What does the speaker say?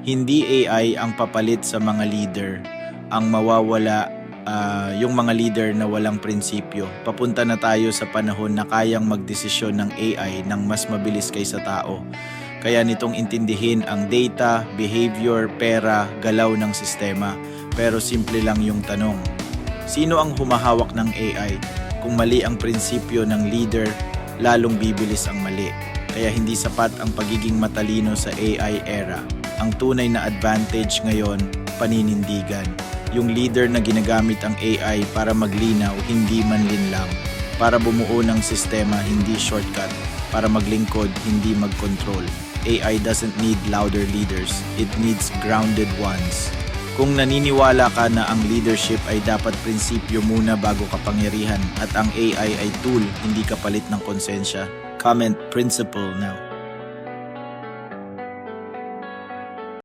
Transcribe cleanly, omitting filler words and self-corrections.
Hindi AI ang papalit sa mga leader. Ang mawawala yung mga leader na walang prinsipyo. Papunta na tayo sa panahon na kayang magdesisyon ng AI ng mas mabilis kaysa tao. Kaya nitong intindihin ang data, behavior, pera, galaw ng sistema. Pero simple lang yung tanong. Sino ang humahawak ng AI? Kung mali ang prinsipyo ng leader, lalong bibilis ang mali. Kaya hindi sapat ang pagiging matalino sa AI era. Ang tunay na advantage ngayon, paninindigan. Yung leader na ginagamit ang AI para maglinaw, hindi manlinlang. Para bumuo ng sistema, hindi shortcut. Para maglingkod, hindi mag-control. AI doesn't need louder leaders. It needs grounded ones. Kung naniniwala ka na ang leadership ay dapat prinsipyo muna bago kapangyarihan at ang AI ay tool, hindi kapalit ng konsensya, comment principle now.